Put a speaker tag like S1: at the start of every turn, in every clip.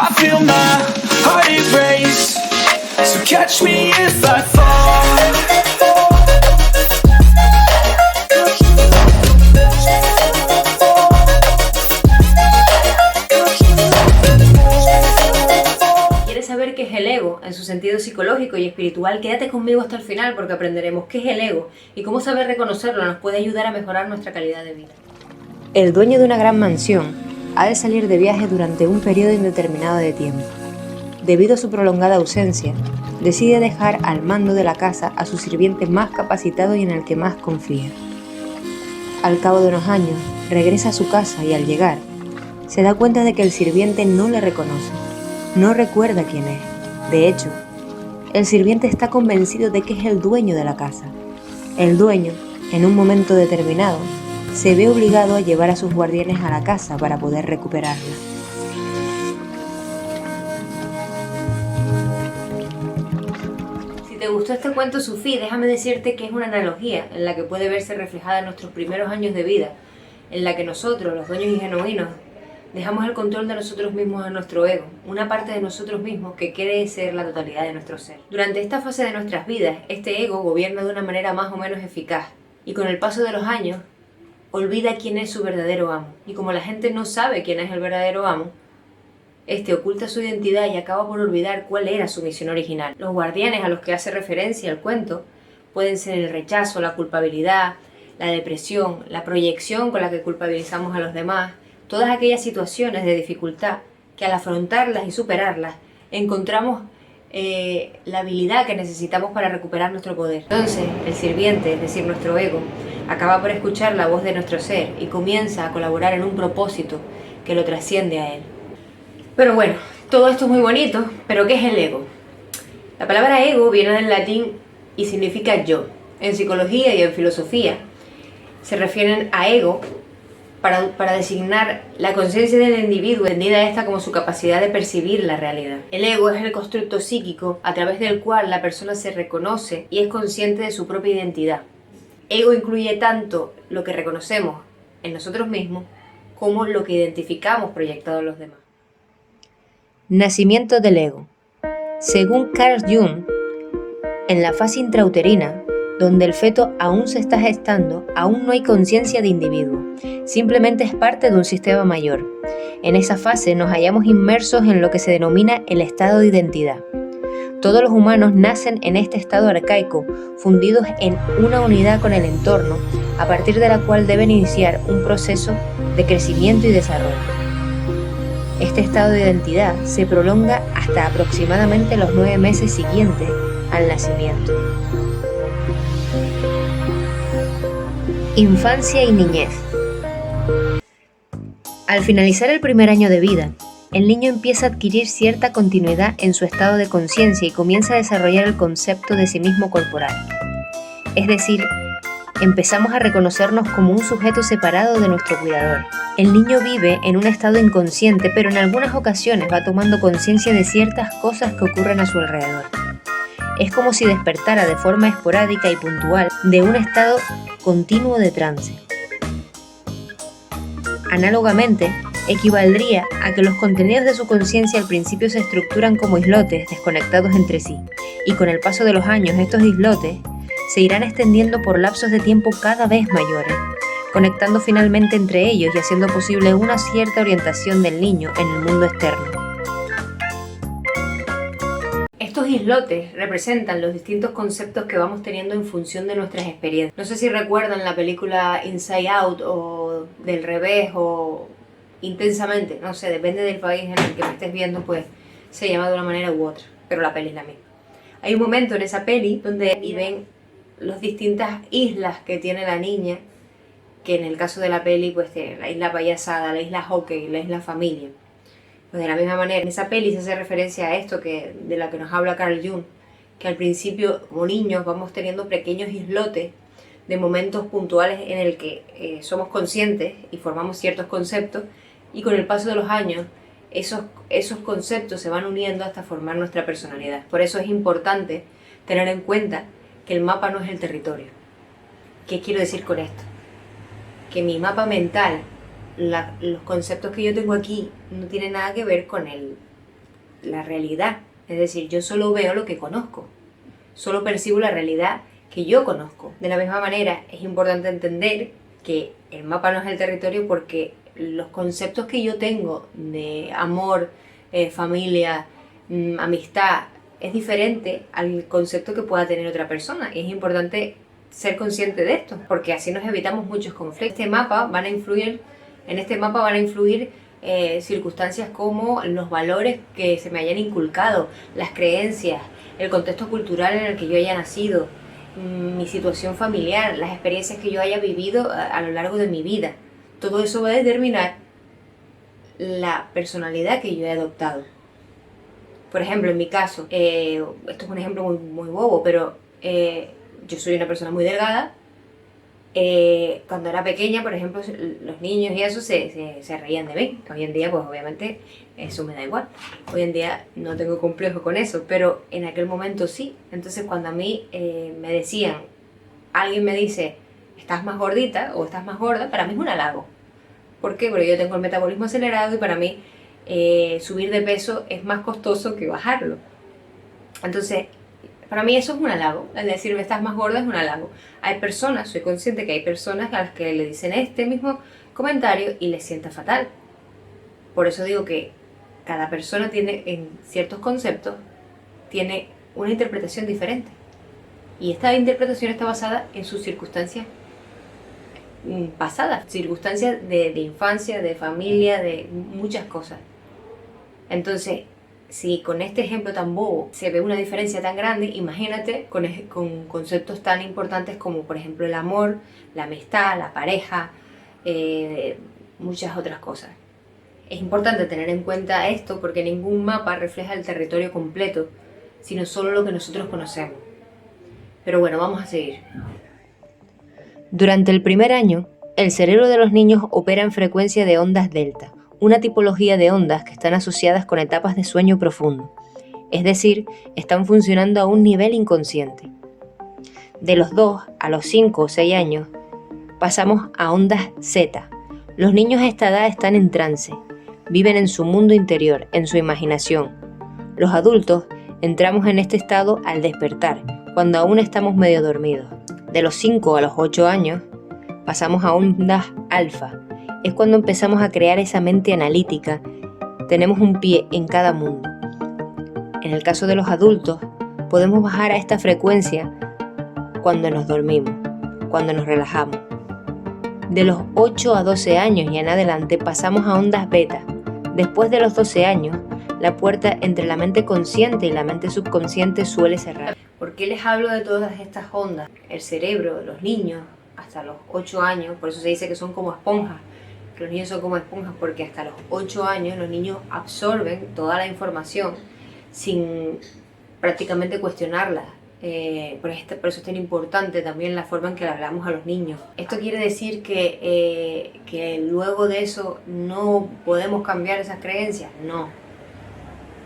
S1: I feel my heart erase, so catch me if I fall.
S2: ¿Quieres saber qué es el ego en su sentido psicológico y espiritual? Quédate conmigo hasta el final porque aprenderemos qué es el ego y cómo saber reconocerlo nos puede ayudar a mejorar nuestra calidad de vida. El dueño de una gran mansión ha de salir de viaje durante un periodo indeterminado de tiempo. Debido a su prolongada ausencia, decide dejar al mando de la casa a su sirviente más capacitado y en el que más confía. Al cabo de unos años, regresa a su casa y al llegar, se da cuenta de que el sirviente no le reconoce, no recuerda quién es. De hecho, el sirviente está convencido de que es el dueño de la casa. El dueño, en un momento determinado, se ve obligado a llevar a sus guardianes a la casa para poder recuperarla. Si te gustó este cuento sufí, déjame decirte que es una analogía en la que puede verse reflejada en nuestros primeros años de vida, en la que nosotros, los dueños y genuinos, dejamos el control de nosotros mismos a nuestro ego, una parte de nosotros mismos que quiere ser la totalidad de nuestro ser. Durante esta fase de nuestras vidas, este ego gobierna de una manera más o menos eficaz, y con el paso de los años, olvida quién es su verdadero amo. Y como la gente no sabe quién es el verdadero amo, este oculta su identidad y acaba por olvidar cuál era su misión original. Los guardianes a los que hace referencia el cuento pueden ser el rechazo, la culpabilidad, la depresión, la proyección con la que culpabilizamos a los demás, todas aquellas situaciones de dificultad que al afrontarlas y superarlas encontramos la habilidad que necesitamos para recuperar nuestro poder. Entonces el sirviente, es decir, nuestro ego, acaba por escuchar la voz de nuestro ser y comienza a colaborar en un propósito que lo trasciende a él. Pero bueno, todo esto es muy bonito, pero ¿qué es el ego? La palabra ego viene del latín y significa yo. En psicología y en filosofía se refieren a ego para designar la conciencia del individuo, entendida esta como su capacidad de percibir la realidad. El ego es el constructo psíquico a través del cual la persona se reconoce y es consciente de su propia identidad. Ego incluye tanto lo que reconocemos en nosotros mismos como lo que identificamos proyectado en los demás. Nacimiento del ego. Según Carl Jung, en la fase intrauterina, donde el feto aún se está gestando, aún no hay conciencia de individuo, simplemente es parte de un sistema mayor. En esa fase nos hallamos inmersos en lo que se denomina el estado de identidad. Todos los humanos nacen en este estado arcaico, fundidos en una unidad con el entorno, a partir de la cual deben iniciar un proceso de crecimiento y desarrollo. Este estado de identidad se prolonga hasta aproximadamente los 9 meses siguientes al nacimiento. Infancia y niñez. Al finalizar el primer año de vida, el niño empieza a adquirir cierta continuidad en su estado de conciencia y comienza a desarrollar el concepto de sí mismo corporal. Es decir, empezamos a reconocernos como un sujeto separado de nuestro cuidador. El niño vive en un estado inconsciente, pero en algunas ocasiones va tomando conciencia de ciertas cosas que ocurren a su alrededor. Es como si despertara de forma esporádica y puntual de un estado continuo de trance. Análogamente, equivaldría a que los contenidos de su conciencia al principio se estructuran como islotes desconectados entre sí, y con el paso de los años estos islotes se irán extendiendo por lapsos de tiempo cada vez mayores, conectando finalmente entre ellos y haciendo posible una cierta orientación del niño en el mundo externo. Estos islotes representan los distintos conceptos que vamos teniendo en función de nuestras experiencias. No sé si recuerdan la película Inside Out o Del Revés o Intensamente, no sé, depende del país en el que me estés viendo, pues se llama de una manera u otra, pero la peli es la misma. Hay un momento en esa peli donde ven las distintas islas que tiene la niña, que en el caso de la peli pues tiene la isla Payasada, la isla Hockey, la isla Familia. Pues de la misma manera, en esa peli se hace referencia a esto de la que nos habla Carl Jung, que al principio como niños vamos teniendo pequeños islotes de momentos puntuales en el que somos conscientes y formamos ciertos conceptos, y con el paso de los años esos conceptos se van uniendo hasta formar nuestra personalidad. Por eso es importante tener en cuenta que el mapa no es el territorio. ¿Qué quiero decir con esto? Que mi mapa mental, los conceptos que yo tengo aquí no tienen nada que ver con el la realidad. Es decir, yo solo veo lo que conozco, solo percibo la realidad que yo conozco. De la misma manera, es importante entender que el mapa no es el territorio, porque los conceptos que yo tengo de amor, familia, amistad, es diferente al concepto que pueda tener otra persona. Y es importante ser consciente de esto, porque así nos evitamos muchos conflictos. En este mapa van a influir circunstancias como los valores que se me hayan inculcado, las creencias, el contexto cultural en el que yo haya nacido, mi situación familiar, las experiencias que yo haya vivido a lo largo de mi vida. Todo eso va a determinar la personalidad que yo he adoptado. Por ejemplo, en mi caso, esto es un ejemplo muy bobo, pero yo soy una persona muy delgada. Cuando era pequeña, por ejemplo, los niños y eso se reían de mí. Hoy en día, pues obviamente, eso me da igual. Hoy en día no tengo complejo con eso, pero en aquel momento sí. Entonces, cuando a mí me decían, alguien me dice, estás más gordita o estás más gorda, para mí es un halago. ¿Por qué? Porque yo tengo el metabolismo acelerado y para mí subir de peso es más costoso que bajarlo. Entonces, para mí eso es un halago. El decirme estás más gorda es un halago. Hay personas, soy consciente que hay personas a las que le dicen este mismo comentario y les sienta fatal. Por eso digo que cada persona tiene, en ciertos conceptos, tiene una interpretación diferente. Y esta interpretación está basada en sus circunstancias pasadas, circunstancias de infancia, de familia, de muchas cosas. Entonces, si con este ejemplo tan bobo se ve una diferencia tan grande, imagínate con conceptos tan importantes como, por ejemplo, el amor, la amistad, la pareja, muchas otras cosas. Es importante tener en cuenta esto porque ningún mapa refleja el territorio completo, sino solo lo que nosotros conocemos. Pero bueno, vamos a seguir. Durante el primer año, el cerebro de los niños opera en frecuencia de ondas delta, una tipología de ondas que están asociadas con etapas de sueño profundo, es decir, están funcionando a un nivel inconsciente. De los 2 a los 5 o 6 años, pasamos a ondas zeta. Los niños a esta edad están en trance, viven en su mundo interior, en su imaginación. Los adultos entramos en este estado al despertar, cuando aún estamos medio dormidos. De los 5 a los 8 años, pasamos a ondas alfa. Es cuando empezamos a crear esa mente analítica. Tenemos un pie en cada mundo. En el caso de los adultos, podemos bajar a esta frecuencia cuando nos dormimos, cuando nos relajamos. De los 8 a 12 años y en adelante pasamos a ondas beta. Después de los 12 años, la puerta entre la mente consciente y la mente subconsciente suele cerrar. ¿Por qué les hablo de todas estas ondas? El cerebro de los niños, hasta los 8 años, por eso se dice que son como esponjas, que los niños son como esponjas, porque hasta los 8 años los niños absorben toda la información sin prácticamente cuestionarla. Por eso es tan importante también la forma en que le hablamos a los niños. ¿Esto quiere decir que luego de eso no podemos cambiar esas creencias? No.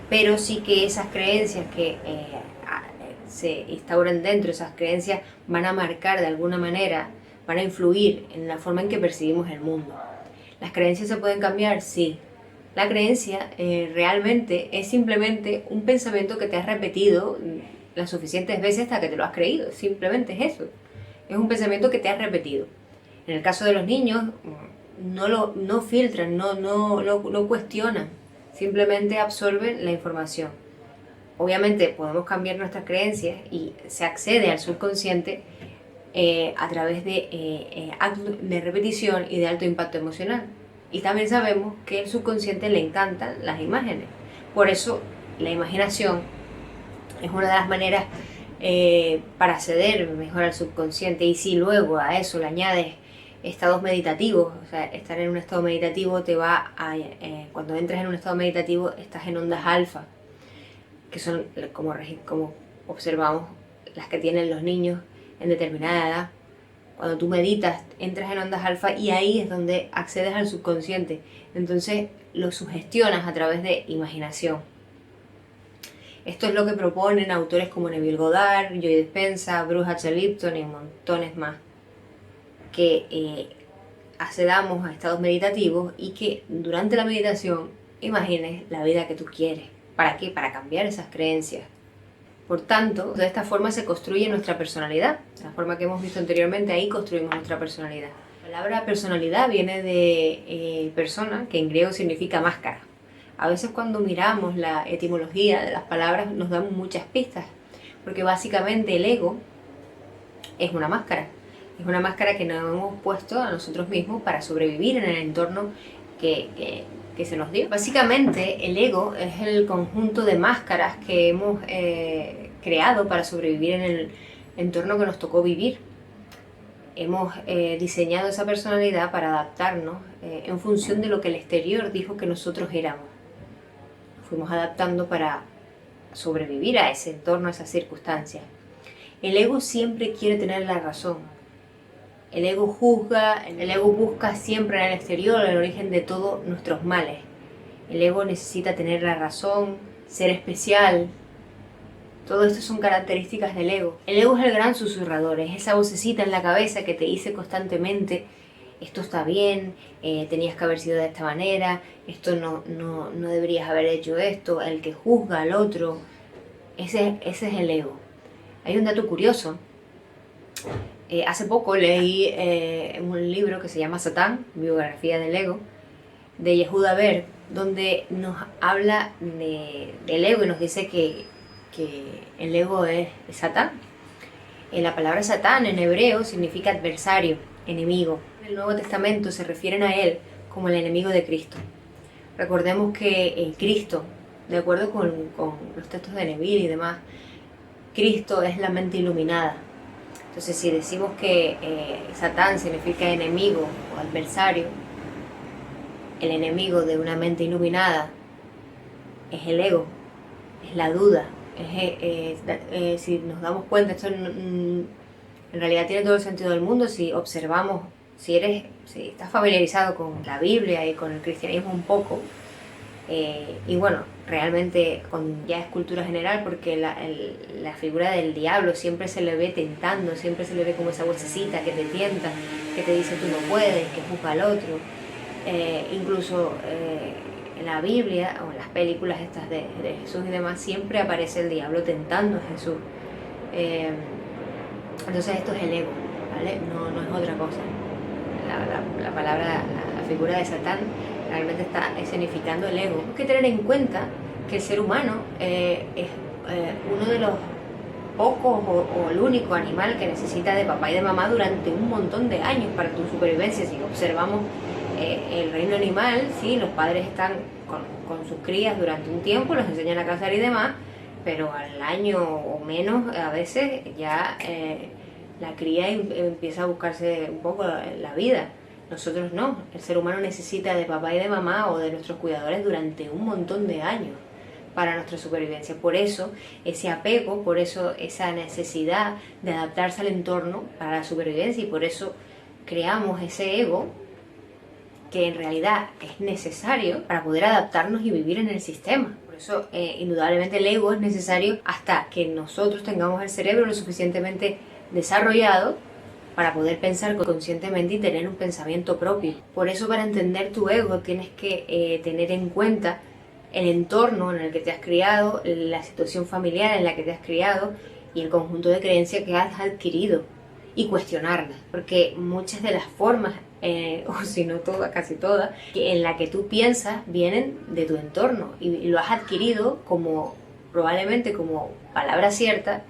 S2: Pero sí que esas creencias que se instauran dentro, esas creencias van a marcar de alguna manera, van a influir en la forma en que percibimos el mundo. ¿Las creencias se pueden cambiar? Sí. La creencia realmente es simplemente un pensamiento que te has repetido las suficientes veces hasta que te lo has creído. Simplemente es eso. Es un pensamiento que te has repetido. En el caso de los niños, no filtran, no cuestionan. Simplemente absorben la información. Obviamente podemos cambiar nuestras creencias y se accede al subconsciente a través de actos de repetición y de alto impacto emocional. Y también sabemos que al subconsciente le encantan las imágenes. Por eso la imaginación es una de las maneras para acceder mejor al subconsciente. Y si luego a eso le añades estados meditativos, o sea, estar en un estado meditativo te va a... cuando entras en un estado meditativo estás en ondas alfa, que son como observamos las que tienen los niños en determinada edad. Cuando tú meditas, entras en ondas alfa y ahí es donde accedes al subconsciente. Entonces lo sugestionas a través de imaginación. Esto es lo que proponen autores como Neville Goddard, Joe Dispenza, Bruce H. Lipton y montones más. Que accedamos a estados meditativos y que durante la meditación imagines la vida que tú quieres. ¿Para qué? Para cambiar esas creencias. Por tanto, de esta forma se construye nuestra personalidad. La forma que hemos visto anteriormente, ahí construimos nuestra personalidad. La palabra personalidad viene de persona, que en griego significa máscara. A veces cuando miramos la etimología de las palabras nos dan muchas pistas, porque básicamente el ego es una máscara. Es una máscara que nos hemos puesto a nosotros mismos para sobrevivir en el entorno que se nos dio. Básicamente el ego es el conjunto de máscaras que hemos creado para sobrevivir en el entorno que nos tocó vivir. Hemos diseñado esa personalidad para adaptarnos en función de lo que el exterior dijo que nosotros éramos. Fuimos adaptando para sobrevivir a ese entorno, a esas circunstancias. El ego siempre quiere tener la razón. El ego juzga, el ego busca siempre en el exterior el origen de todos nuestros males. El ego necesita tener la razón, ser especial. Todo esto son características del ego. El ego es el gran susurrador, es esa vocecita en la cabeza que te dice constantemente: esto está bien, tenías que haber sido de esta manera, esto no deberías haber hecho esto, el que juzga al otro. Ese es el ego. Hay un dato curioso. Hace poco leí un libro que se llama Satán, biografía del ego, de Yehuda Ber, donde nos habla del ego y nos dice que el ego es Satán. La palabra Satán en hebreo significa adversario, enemigo. En el Nuevo Testamento se refieren a él como el enemigo de Cristo. Recordemos que Cristo, de acuerdo con los textos de Neville y demás, Cristo es la mente iluminada. Entonces, si decimos que Satán significa enemigo o adversario, el enemigo de una mente iluminada es el ego, es la duda. Si nos damos cuenta, esto en realidad tiene todo el sentido del mundo si observamos, si estás familiarizado con la Biblia y con el cristianismo un poco, y bueno, realmente ya es cultura general, porque la figura del diablo siempre se le ve tentando, siempre se le ve como esa vocecita que te tienta, que te dice tú no puedes, que juzga al otro. Incluso en la Biblia o en las películas estas de Jesús y demás, siempre aparece el diablo tentando a Jesús. Entonces esto es el ego, ¿vale? No es otra cosa. La palabra, la figura de Satán realmente está escenificando el ego. Tenemos que tener en cuenta que el ser humano es uno de los pocos o el único animal que necesita de papá y de mamá durante un montón de años para tu supervivencia. Si observamos el reino animal, sí, los padres están con sus crías durante un tiempo, los enseñan a cazar y demás, pero al año o menos a veces ya la cría empieza a buscarse un poco la vida. Nosotros no, el ser humano necesita de papá y de mamá o de nuestros cuidadores durante un montón de años para nuestra supervivencia. Por eso ese apego, por eso esa necesidad de adaptarse al entorno para la supervivencia, y por eso creamos ese ego que en realidad es necesario para poder adaptarnos y vivir en el sistema. Por eso indudablemente el ego es necesario hasta que nosotros tengamos el cerebro lo suficientemente desarrollado para poder pensar conscientemente y tener un pensamiento propio. Por eso, para entender tu ego tienes que tener en cuenta el entorno en el que te has criado, la situación familiar en la que te has criado y el conjunto de creencias que has adquirido, y cuestionarlas, porque muchas de las formas, o si no todas, casi todas, en la que tú piensas vienen de tu entorno y lo has adquirido probablemente como palabra cierta,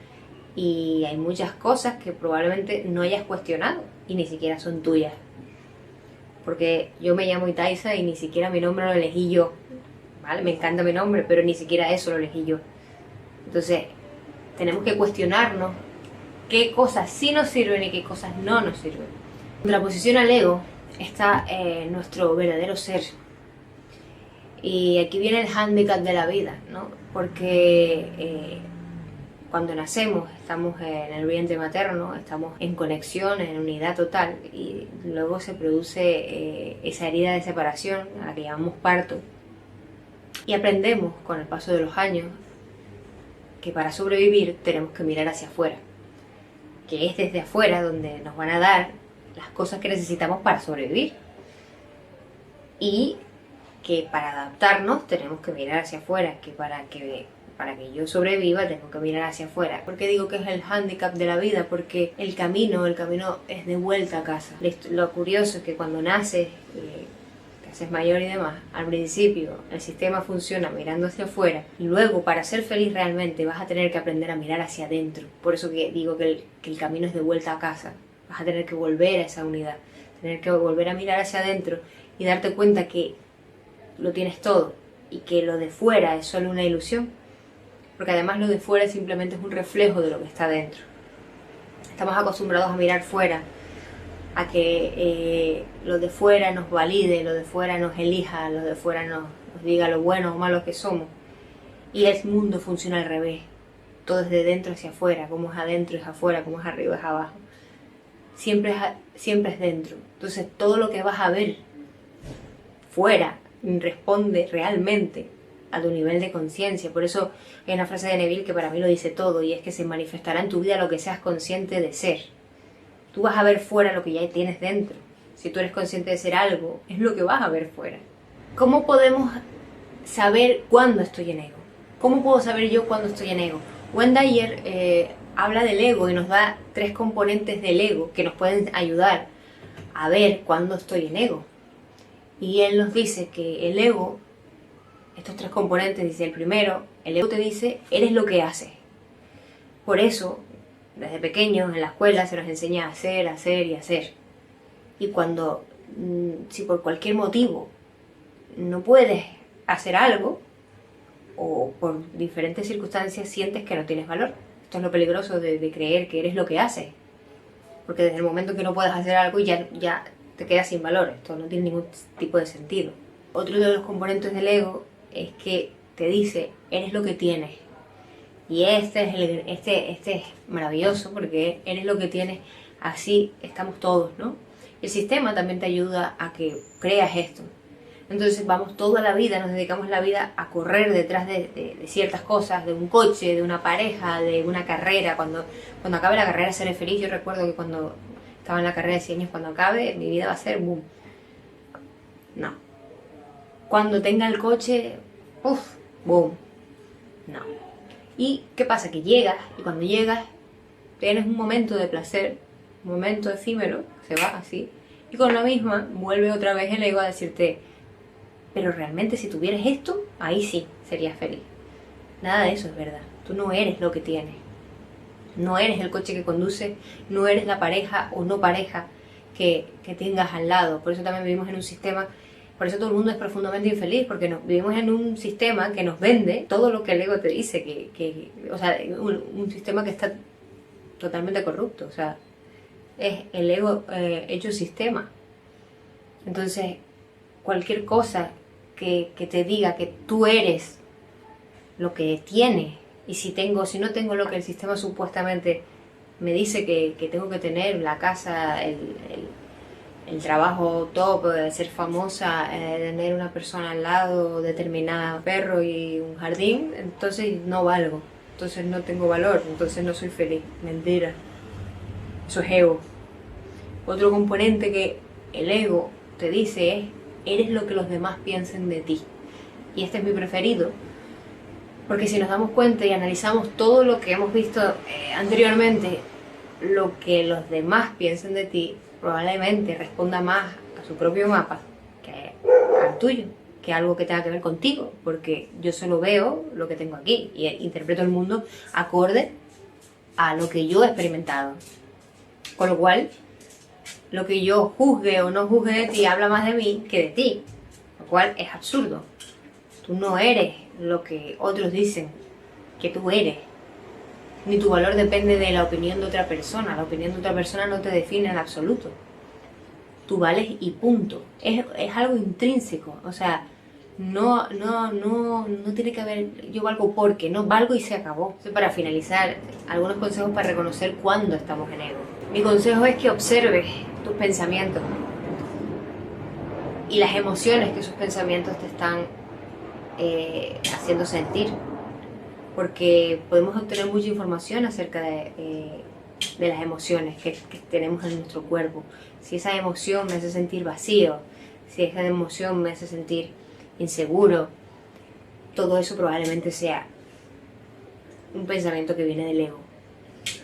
S2: y hay muchas cosas que probablemente no hayas cuestionado y ni siquiera son tuyas. Porque yo me llamo Itaiza y ni siquiera mi nombre lo elegí yo, ¿vale? Me encanta mi nombre, pero ni siquiera eso lo elegí yo. Entonces, tenemos que cuestionarnos qué cosas sí nos sirven y qué cosas no nos sirven. En contraposición al ego está nuestro verdadero ser. Y aquí viene el hándicap de la vida, ¿no? Porque cuando nacemos estamos en el vientre materno, estamos en conexión, en unidad total, y luego se produce esa herida de separación a la que llamamos parto, y aprendemos con el paso de los años que para sobrevivir tenemos que mirar hacia afuera, que es desde afuera donde nos van a dar las cosas que necesitamos para sobrevivir, y que para adaptarnos tenemos que mirar hacia afuera, que para que yo sobreviva tengo que mirar hacia afuera. ¿Por qué digo que es el hándicap de la vida? Porque el camino es de vuelta a casa. Lo curioso es que cuando naces, te haces mayor y demás, al principio el sistema funciona mirando hacia afuera, y luego para ser feliz realmente vas a tener que aprender a mirar hacia adentro. Por eso que digo que el camino es de vuelta a casa. Vas a tener que volver a esa unidad, tener que volver a mirar hacia adentro y darte cuenta que lo tienes todo y que lo de fuera es solo una ilusión. Porque además lo de fuera simplemente es un reflejo de lo que está dentro. Estamos acostumbrados a mirar fuera, a que lo de fuera nos valide, lo de fuera nos elija, lo de fuera nos diga lo bueno o malo que somos. Y el mundo funciona al revés. Todo es de dentro hacia afuera, como es adentro es afuera, como es arriba es abajo. Siempre es dentro. Entonces todo lo que vas a ver fuera responde realmente a tu nivel de conciencia. Por eso hay una frase de Neville que para mí lo dice todo, y es que se manifestará en tu vida lo que seas consciente de ser. Tú vas a ver fuera lo que ya tienes dentro. Si tú eres consciente de ser algo, es lo que vas a ver fuera. ¿Cómo podemos saber cuándo estoy en ego? ¿Cómo puedo saber yo cuándo estoy en ego? Wayne Dyer habla del ego y nos da 3 componentes del ego que nos pueden ayudar a ver cuándo estoy en ego. Y él nos dice que el ego, estos 3 componentes, dice el primero, el ego te dice, eres lo que haces. Por eso, desde pequeños en la escuela se nos enseña a hacer, hacer y hacer. Y cuando, si por cualquier motivo no puedes hacer algo, o por diferentes circunstancias sientes que no tienes valor. Esto es lo peligroso de creer que eres lo que haces. Porque desde el momento que no puedes hacer algo ya te quedas sin valor. Esto no tiene ningún tipo de sentido. Otro de los componentes del ego es que te dice, eres lo que tienes. Y este es maravilloso porque eres lo que tienes, así estamos todos, ¿no? El sistema también te ayuda a que creas esto. Entonces vamos toda la vida, nos dedicamos la vida a correr detrás de ciertas cosas, de un coche, de una pareja, de una carrera. Cuando acabe la carrera seré feliz. Yo recuerdo que cuando estaba en la carrera de 100 años, cuando acabe, mi vida va a ser boom. No. Cuando tenga el coche, boom. No. ¿Y qué pasa? Que llegas, y cuando llegas tienes un momento de placer, un momento efímero, se va así, y con la misma vuelve otra vez el ego a decirte, pero realmente si tuvieras esto, ahí sí serías feliz. Nada de eso es verdad. Tú no eres lo que tienes. No eres el coche que conduces, no eres la pareja o no pareja que tengas al lado. Por eso también vivimos en un sistema, por eso todo el mundo es profundamente infeliz, porque vivimos en un sistema que nos vende todo lo que el ego te dice, o sea, un sistema que está totalmente corrupto. O sea, es el ego hecho sistema. Entonces, cualquier cosa que te diga que tú eres lo que tienes, y si no tengo lo que el sistema supuestamente me dice que tengo que tener, la casa, el trabajo top, ser famosa, tener una persona al lado, determinada perro y un jardín, entonces no valgo, entonces no tengo valor, entonces no soy feliz. Mentira, eso es ego. Otro componente que el ego te dice es, eres lo que los demás piensen de ti. Y este es mi preferido, porque si nos damos cuenta y analizamos todo lo que hemos visto anteriormente, lo que los demás piensen de ti probablemente responda más a su propio mapa que al tuyo, que algo que tenga que ver contigo, porque yo solo veo lo que tengo aquí y interpreto el mundo acorde a lo que yo he experimentado. Con lo cual, lo que yo juzgue o no juzgue de ti habla más de mí que de ti, lo cual es absurdo. Tú no eres lo que otros dicen que tú eres, ni tu valor depende de la opinión de otra persona. La opinión de otra persona no te define en absoluto. Tú vales y punto. Es algo intrínseco, o sea, no tiene que haber yo valgo porque, no, valgo y se acabó. Entonces, para finalizar, algunos consejos para reconocer cuándo estamos en ego. Mi consejo es que observes tus pensamientos y las emociones que esos pensamientos te están haciendo sentir, porque podemos obtener mucha información acerca de las emociones que tenemos en nuestro cuerpo. Si esa emoción me hace sentir vacío, si esa emoción me hace sentir inseguro, todo eso probablemente sea un pensamiento que viene del ego.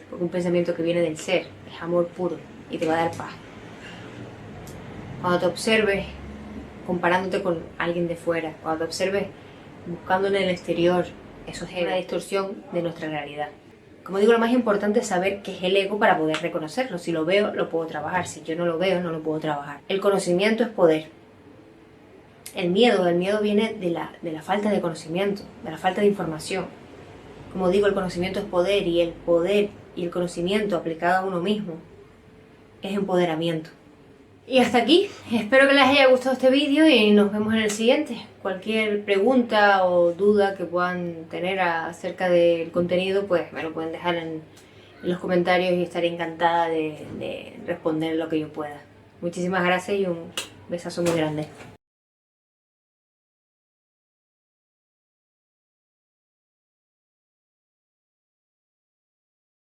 S2: Porque un pensamiento que viene del ser es amor puro y te va a dar paz. Cuando te observes comparándote con alguien de fuera, cuando te observes buscando en el exterior, eso es una distorsión de nuestra realidad. Como digo, lo más importante es saber qué es el ego para poder reconocerlo. Si lo veo, lo puedo trabajar. Si yo no lo veo, no lo puedo trabajar. El conocimiento es poder. El miedo viene de la falta de conocimiento, de la falta de información. Como digo, el conocimiento es poder y el conocimiento aplicado a uno mismo es empoderamiento. Y hasta aquí, espero que les haya gustado este vídeo y nos vemos en el siguiente. Cualquier pregunta o duda que puedan tener acerca del contenido, pues me lo pueden dejar en los comentarios y estaré encantada de responder lo que yo pueda. Muchísimas gracias y un besazo muy grande.